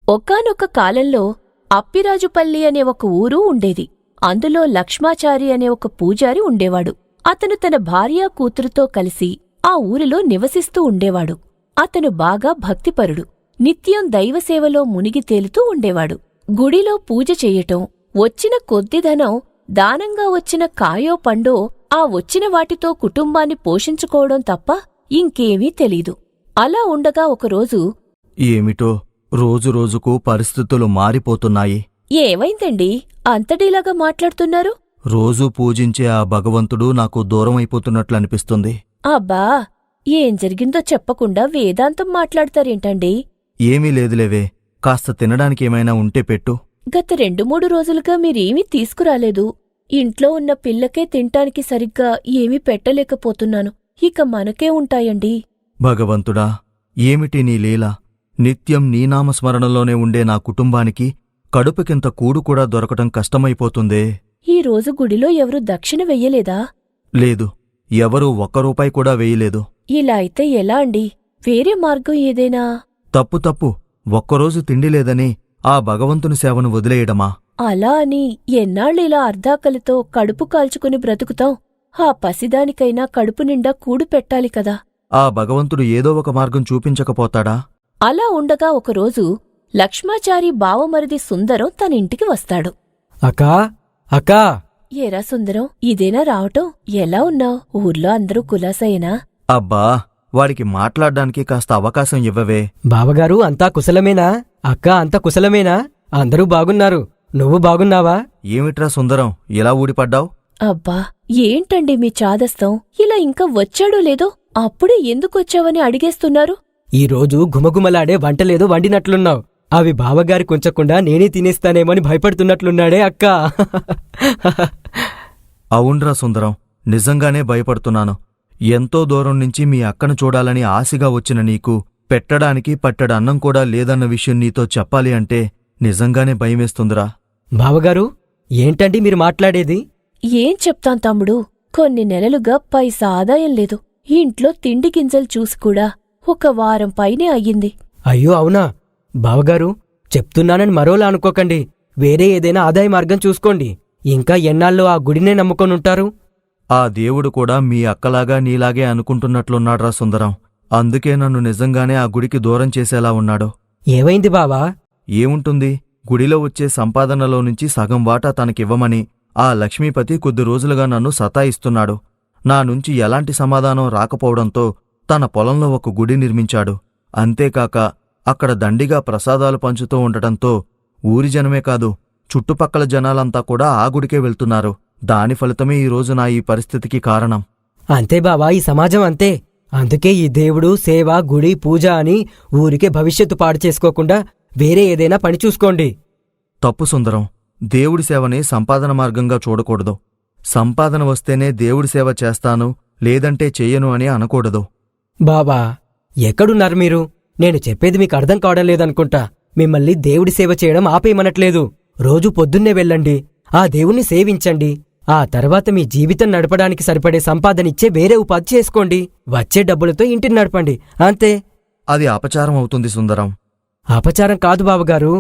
ఒకానొక కాలంలో అప్పిరాజుపల్లి అనే ఒక ఊరు ఉండేది. అందులో లక్ష్మాచారి అనే ఒక పూజారి ఉండేవాడు. అతను తన భార్యా కూతురుతో కలిసి ఆ ఊరిలో నివసిస్తూ ఉండేవాడు. అతను బాగా భక్తిపరుడు. నిత్యం దైవసేవలో మునిగి తేలుతూ ఉండేవాడు. గుడిలో పూజ చెయ్యటం, వచ్చిన కొద్ది ధనం దానంగా వచ్చిన కాయో పండో ఆ వచ్చిన వాటితో కుటుంబాన్ని పోషించుకోవడం తప్ప ఇంకేమీ తెలీదు. అలా ఉండగా ఒకరోజు, ఏమిటో రోజురోజుకు పరిస్థితులు మారిపోతున్నాయి. ఏమైందండి అంతటిలాగా మాట్లాడుతున్నారు? రోజూ పూజించే ఆ భగవంతుడు నాకు దూరమైపోతున్నట్లనిపిస్తుంది. అబ్బా, ఏం జరిగిందో చెప్పకుండా వేదాంతం మాట్లాడతారేంటండి? ఏమీ లేదులేవే, కాస్త తినడానికేమైనా ఉంటే పెట్టు. గత 2-3 రోజులుగా మీరేమీ తీసుకురాలేదు. ఇంట్లో ఉన్న పిల్లకే తింటానికి సరిగ్గా ఏమీ పెట్టలేకపోతున్నాను. ఇక మనకే ఉంటాయండి. భగవంతుడా, ఏమిటి నీ లీల? నిత్యం నీ నామస్మరణలోనే ఉండే నా కుటుంబానికి కడుపుకింత కూడు కూడా దొరకటం కష్టమైపోతుందే. ఈ రోజు గుడిలో ఎవరూ దక్షిణ వెయ్యలేదా? లేదు, ఎవరూ ₹1 కూడా వేయలేదు. ఇలా అయితే ఎలా అండి? వేరే మార్గం ఏదైనా? తప్పు, ఒక్కరోజు తిండి లేదని ఆ భగవంతుని సేవను వదిలేయడమా? అలా అని ఎన్నాళ్ళిలా అర్ధాకలితో కడుపు కాల్చుకుని బ్రతుకుతాం? ఆ పసిదానికైనా కడుపు నిండా కూడు పెట్టాలి కదా. ఆ భగవంతుడు ఏదో ఒక మార్గం చూపించకపోతాడా? అలా ఉండగా ఒకరోజు లక్ష్మాచారి బావమరిది సుందరం తన ఇంటికి వస్తాడు. అక్కా అక్కా ఏరా సుందరం, ఇదేనా రావటం? ఎలా ఉన్నావ్? ఊర్లో అందరూ కులాసైనా? అబ్బా, వాడికి మాట్లాడ్డానికి కాస్త అవకాశం ఇవ్వవే. బావగారు అంతా కుశలమేనా? అక్క అంతా కుశలమేనా? అందరూ బాగున్నారు. నువ్వు బాగున్నావా? ఏమిట్రా సుందరం, ఇలా ఊడిపడ్డావ్? అబ్బా, ఏంటండి మీ చాదస్తం? ఇలా ఇంకా వచ్చాడో లేదో అప్పుడే ఎందుకొచ్చావని అడిగేస్తున్నారు. ఈరోజు గుమగుమలాడే వంటలేదో వండినట్లున్నావు. అవి బావగారి కొంచకుండా నేనే తినేస్తానేమని భయపడుతున్నట్లున్నాడే అక్కా. అవున్రా సుందరం, నిజంగానే భయపడుతున్నాను. ఎంతో దూరం నుంచి మీ అక్కను చూడాలని ఆశగా వచ్చిన నీకు పెట్టడానికి పట్టెడు అన్నం కూడా లేదన్న విషయం నీతో చెప్పాలి అంటే నిజంగానే భయమేస్తుందిరా. బావగారు, ఏంటండి మీరు మాట్లాడేది? ఏం చెప్తాం తమ్ముడు, కొన్ని నెలలుగా పైసా ఆదాయం లేదు. ఇంట్లో తిండి గింజలు చూసి కూడా 1 వారం పైనే అయ్యింది. అయ్యో అవునా? బావగారు, చెప్తున్నానని మరోలా అనుకోకండి. వేరే ఏదైనా ఆదాయ మార్గం చూసుకోండి. ఇంకా ఎన్నాళ్ళు ఆ గుడినే నమ్ముకొనుంటారు? ఆ దేవుడు కూడా మీ అక్కలాగా నీలాగే అనుకుంటున్నట్లున్నాడ్రా సుందరం. అందుకే నన్ను నిజంగానే ఆ గుడికి దూరం చేసేలా ఉన్నాడు. ఏమైంది బావా? ఏముంటుంది, గుడిలో వచ్చే సంపాదనలో నుంచి సగం వాటా తనకివ్వమని ఆ లక్ష్మీపతి కొద్ది రోజులుగా నన్ను సతాయిస్తున్నాడు. నా నుంచి ఎలాంటి సమాధానం రాకపోవడంతో తన పొలంలో ఒక గుడి నిర్మించాడు. అంతేకాక అక్కడ దండిగా ప్రసాదాలు పంచుతూ ఉండటంతో ఊరి జనమే కాదు, చుట్టుపక్కల జనాలంతా కూడా ఆ గుడికే వెళ్తున్నారు. దాని ఫలితమే ఈరోజు నా ఈ పరిస్థితికి కారణం. అంతే బావా, ఈ సమాజం అంతే. అందుకే ఈ దేవుడు, సేవ, గుడి, పూజ అని ఊరికే భవిష్యత్తు పాడు చేసుకోకుండా వేరే ఏదైనా పని చూసుకోండి. తప్పు సుందరం, దేవుడి సేవని సంపాదన మార్గంగా చూడకూడదు. సంపాదన వస్తేనే దేవుడి సేవ చేస్తాను, లేదంటే చెయ్యను అని అనకూడదు. బాబా, ఎక్కడున్నారు మీరు? నేను చెప్పేది మీకు అర్థం కావడం లేదనుకుంటా. మిమ్మల్ని దేవుడి సేవ చేయడం ఆపేయమనట్లేదు. రోజు పొద్దున్నే వెళ్ళండి, ఆ దేవుణ్ణి సేవించండి. ఆ తర్వాత మీ జీవితం నడపడానికి సరిపడే సంపాదనిచ్చే వేరే ఉపాధి చేసుకోండి. వచ్చే డబ్బులతో ఇంటిని నడపండి, అంతే. అది అపచారం అవుతుంది సుందరం. అపచారం కాదు బావగారు.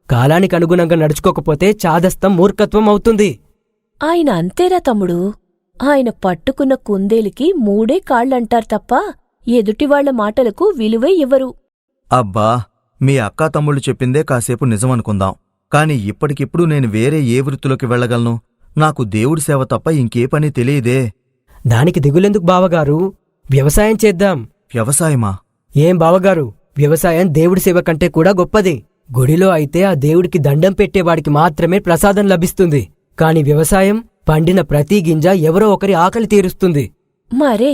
కాలానికి అనుగుణంగా నడుచుకోకపోతే చాదస్తం మూర్ఖత్వం అవుతుంది. ఆయన అంతేరా తమ్ముడు. ఆయన పట్టుకున్న కుందేలికి 3 కాళ్లంటారు తప్ప ఎదుటివాళ్ల మాటలకు విలువే ఇవ్వరు. అబ్బా, మీ అక్కా తమ్ముళ్ళు చెప్పిందే కాసేపు నిజమనుకుందాం. కాని ఇప్పటికిప్పుడు నేను వేరే ఏ వృత్తిలోకి వెళ్లగలను? నాకు దేవుడి సేవ తప్ప ఇంకే పని తెలియదే. దానికి దిగులెందుకు బావగారు? వ్యవసాయం చేద్దాం. వ్యవసాయమా? ఏం బావగారు, వ్యవసాయం దేవుడి సేవ కంటే కూడా గొప్పది. గుడిలో అయితే ఆ దేవుడికి దండం పెట్టేవాడికి మాత్రమే ప్రసాదం లభిస్తుంది. కాని వ్యవసాయం పండిన ప్రతి గింజ ఎవరో ఒకరి ఆకలి తీరుస్తుంది. మరే,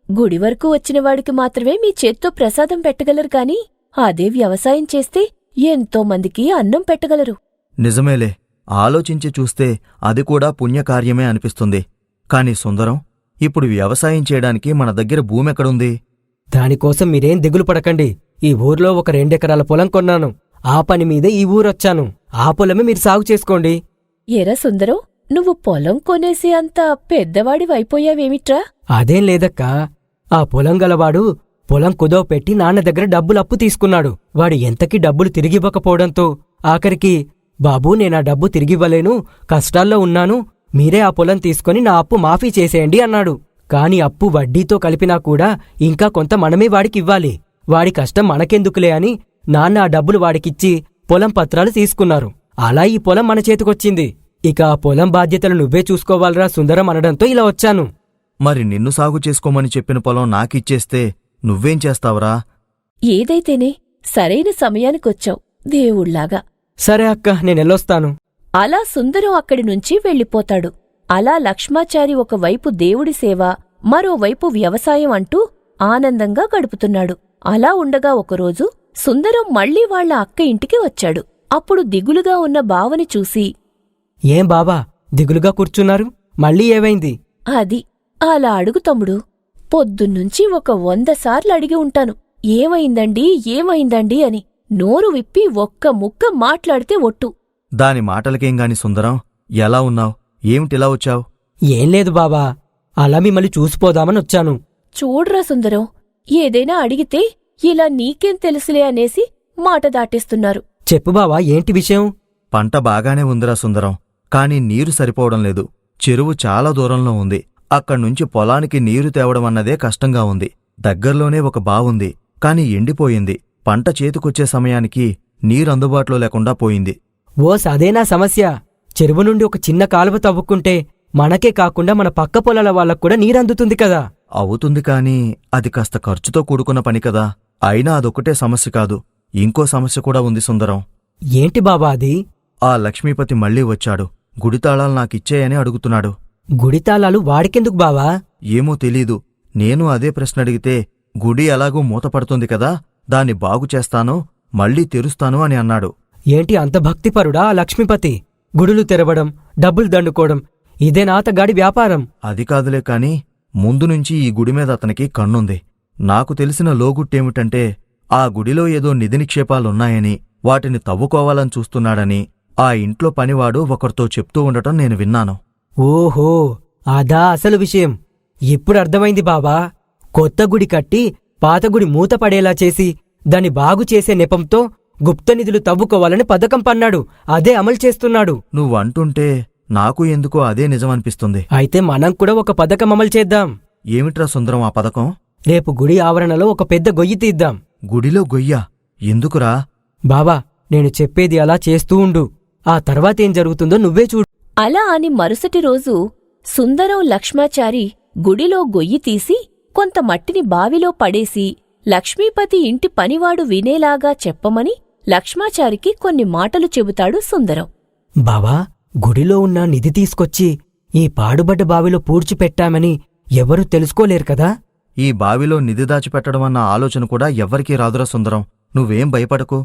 గుడి వరకు వచ్చినవాడికి మాత్రమే మీ చేత్తో ప్రసాదం పెట్టగలరు కాని అదే వ్యవసాయం చేస్తే ఎంతో మందికి అన్నం పెట్టగలరు. నిజమేలే, ఆలోచించి చూస్తే అది కూడా పుణ్యకార్యమే అనిపిస్తుంది. కాని సుందరం, ఇప్పుడు వ్యవసాయం చేయడానికి మన దగ్గర భూమెక్కడుంది? దానికోసం మీరేం దిగులు పడకండి. ఈ ఊర్లో ఒక 2 ఎకరాల పొలం కొన్నాను. ఆ పని మీదే ఈ ఊరొచ్చాను. ఆ పొలమే మీరు సాగు చేసుకోండి. ఎరా సుందరం, నువ్వు పొలం కొనేసి అంత పెద్దవాడివైపోయావేమిట్రా? అదేం లేదక్కా. ఆ పొలం గలవాడు పొలం కుదవ పెట్టి నాన్న దగ్గర డబ్బులు అప్పు తీసుకున్నాడు. వాడు ఎంతకీ డబ్బులు తిరిగివ్వకపోవడంతో ఆఖరికి, బాబూ నేనా డబ్బు తిరిగివ్వలేను, కష్టాల్లో ఉన్నాను, మీరే ఆ పొలం తీసుకొని నా అప్పు మాఫీ చేసేయండి అన్నాడు. కాని అప్పు వడ్డీతో కలిపినా కూడా ఇంకా కొంత మనమే వాడికివ్వాలి. వాడి కష్టం మనకెందుకులే అని నాన్న ఆ డబ్బులు వాడికిచ్చి పొలం పత్రాలు తీసుకున్నారు. అలా ఈ పొలం మన చేతికొచ్చింది. ఇక ఆ పొలం బాధ్యతలు నువ్వే చూసుకోవాలరా సుందరం అనడంతో ఇలా వచ్చాను. మరి నిన్ను సాగు చేసుకోమని చెప్పిన పొలం నాకిచ్చేస్తే నువ్వేం చేస్తావురా? ఏదైతేనే సరైన సమయానికొచ్చావు దేవుళ్లాగా. సరే అక్క, నేనెళ్ళొస్తాను. అలా సుందరం అక్కడి నుంచి వెళ్ళిపోతాడు. అలా లక్ష్మాచారి ఒకవైపు దేవుడి సేవ, మరోవైపు వ్యవసాయం అంటూ ఆనందంగా గడుపుతున్నాడు. అలా ఉండగా ఒకరోజు సుందరం మళ్లీ వాళ్ల అక్క ఇంటికి వచ్చాడు. అప్పుడు దిగులుగా ఉన్న బావని చూసి, ఏం బావా దిగులుగా కూర్చున్నారు? మళ్ళీ ఏవైంది? అది అలా అడుగు తమ్ముడు. పొద్దున్నుంచి 100 సార్లు అడిగి ఉంటాను, ఏమైందండీ ఏమైందండీ అని. నోరు విప్పి ఒక్క ముక్క మాట్లాడితే ఒట్టు. దాని మాటలకేంగాని సుందరం, ఎలా ఉన్నావ్? ఏమిటిలా వచ్చావ్? ఏం లేదు బావా, అలా మిమ్మల్ని చూసిపోదామనొచ్చాను. చూడ్రా సుందరం, ఏదైనా అడిగితే ఇలా నీకేం తెలుసులే అనేసి మాట దాటేస్తున్నారు. చెప్పు బావా, ఏంటి విషయం? పంట బాగానే ఉందిరా సుందరం, కాని నీరు సరిపోవడం లేదు. చెరువు చాలా దూరంలో ఉంది. అక్కడ్నుంచి పొలానికి నీరు తేవడమన్నదే కష్టంగా ఉంది. దగ్గర్లోనే ఒక బావుంది, కాని ఎండిపోయింది. పంట చేతికొచ్చే సమయానికి నీరందుబాటులో లేకుండా పోయింది. అదేనా సమస్య? చెరువు నుండి ఒక చిన్న కాలువ తవ్వుకుంటే మనకే కాకుండా మన పక్క పొలాల వాళ్ళక్కూడా నీరందుతుంది కదా. అవుతుంది కాని అది కాస్త ఖర్చుతో కూడుకున్న పని కదా. అయినా అదొక్కటే సమస్య కాదు, ఇంకో సమస్య కూడా ఉంది సుందరం. ఏంటి బాబా అది? ఆ లక్ష్మీపతి మళ్లీ వచ్చాడు. గుడితాళాలు నాకిచ్చేయని అడుగుతున్నాడు. గుడితాళాలు వాడికెందుకు బావా? ఏమో తెలీదు. నేను అదే ప్రశ్న అడిగితే, గుడి ఎలాగూ మూతపడుతుంది కదా, దాన్ని బాగుచేస్తాను, మళ్లీ తెరుస్తాను అని అన్నాడు. ఏంటి అంత భక్తిపరుడా ఆ లక్ష్మీపతి? గుడులు తెరవడం, డబ్బులు దండుకోవడం, ఇదేనా అతగాడి వ్యాపారం? అది కాదులే కాని ముందునుంచి ఈ గుడి మీద అతనికి కన్నుంది. నాకు తెలిసిన లోగుట్టేమిటంటే, ఆ గుడిలో ఏదో నిధి నిక్షేపాలున్నాయని, వాటిని తవ్వుకోవాలని చూస్తున్నాడని ఆ ఇంట్లో పనివాడు ఒకరితో చెప్తూ ఉండటం నేను విన్నాను. ఓహో, అదా అసలు విషయం. ఇప్పుడు అర్థమైంది బాబా. కొత్త గుడి కట్టి పాత గుడి మూత పడేలా చేసి దాన్ని బాగుచేసే నెపంతో గుప్త నిధులు తవ్వుకోవాలని పథకం పన్నాడు. అదే అమలు చేస్తున్నాడు. నువ్వంటుంటే నాకు ఎందుకో అదే నిజమనిపిస్తుంది. అయితే మనం కూడా ఒక పథకం అమలు చేద్దాం. ఏమిట్రా సుందరం ఆ పథకం? రేపు గుడి ఆవరణలో ఒక పెద్ద గొయ్యి తీద్దాం. గుడిలో గొయ్యా? ఎందుకురా? బాబా, నేను చెప్పేది అలా చేస్తూ ఉండు. ఆ తర్వాతేం జరుగుతుందో నువ్వే చూడు. అలా అని మరుసటి రోజు సుందరం లక్ష్మాచారి గుడిలో గొయ్యి తీసి కొంత మట్టిని బావిలో పడేసి లక్ష్మీపతి ఇంటి పనివాడు వినేలాగా చెప్పమని లక్ష్మాచారికి కొన్ని మాటలు చెబుతాడు సుందరం. బావా, గుడిలో ఉన్న నిధి తీసుకొచ్చి ఈ పాడుబడ్డ బావిలో పూడ్చిపెట్టామని ఎవరూ తెలుసుకోలేరు కదా. ఈ బావిలో నిధి దాచిపెట్టడమన్న ఆలోచన కూడా ఎవ్వరికీ రాదురా సుందరం. నువ్వేం భయపడకు.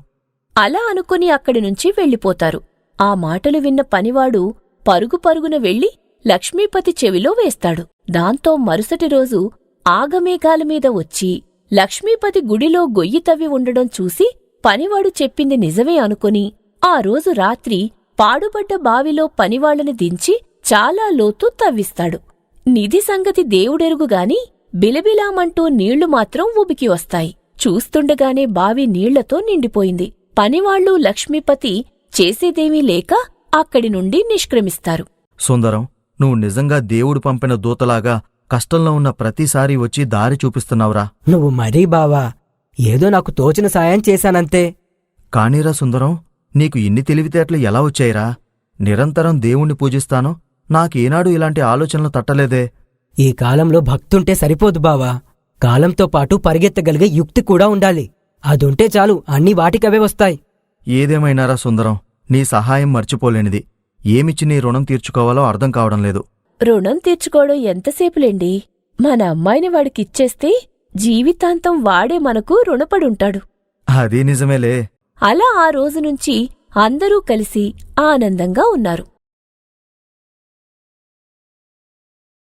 అలా అనుకుని అక్కడినుంచి వెళ్ళిపోతారు. ఆ మాటలు విన్న పనివాడు పరుగు పరుగున వెళ్లి లక్ష్మీపతి చెవిలో వేస్తాడు. దాంతో మరుసటి రోజు ఆగమేఘాలమీద వచ్చి లక్ష్మీపతి గుడిలో గొయ్యి తవ్వి ఉండడం చూసి పనివాడు చెప్పింది నిజమే అనుకుని ఆ రోజు రాత్రి పాడుబడ్డ బావిలో పనివాళ్లని దించి చాలా లోతు తవ్విస్తాడు. నిధి సంగతి దేవుడెరుగుగాని బిలబిలామంటూ నీళ్లు మాత్రం ఉబికి వస్తాయి. చూస్తుండగానే బావి నీళ్లతో నిండిపోయింది. పనివాళ్లు లక్ష్మీపతి చేసేదేమీ లేక అక్కడి నుండి నిష్క్రమిస్తారు. సుందరం, నువ్వు నిజంగా దేవుడు పంపిన దూతలాగా కష్టంలో ఉన్న ప్రతిసారీ వచ్చి దారి చూపిస్తున్నావురా. నువ్వు మరీ బావా, ఏదో నాకు తోచిన సాయం చేశానంతే. కానీరా సుందరం, నీకు ఇన్ని తెలివితేటలు ఎలా వచ్చాయిరా? నిరంతరం దేవుణ్ణి పూజిస్తాను, నాకేనాడు ఇలాంటి ఆలోచనలు తట్టలేదే. ఈ కాలంలో భక్తుంటే సరిపోదు బావా, కాలంతో పాటు పరిగెత్తగలిగే యుక్తి కూడా ఉండాలి. అదుంటే చాలు, అన్ని వాటికవే వస్తాయి. ఏదేమైనారా సుందరం, నీ సహాయం మర్చిపోలేనిది. ఏమిచ్చి నీ రుణం తీర్చుకోవాలో అర్థం కావడం లేదు. రుణం తీర్చుకోవడం ఎంతసేపులేండి? మన అమ్మాయిని వాడికిచ్చేస్తే జీవితాంతం వాడే మనకు రుణపడుంటాడు. అదీ నిజమేలే. అలా ఆ రోజునుంచి అందరూ కలిసి ఆనందంగా ఉన్నారు.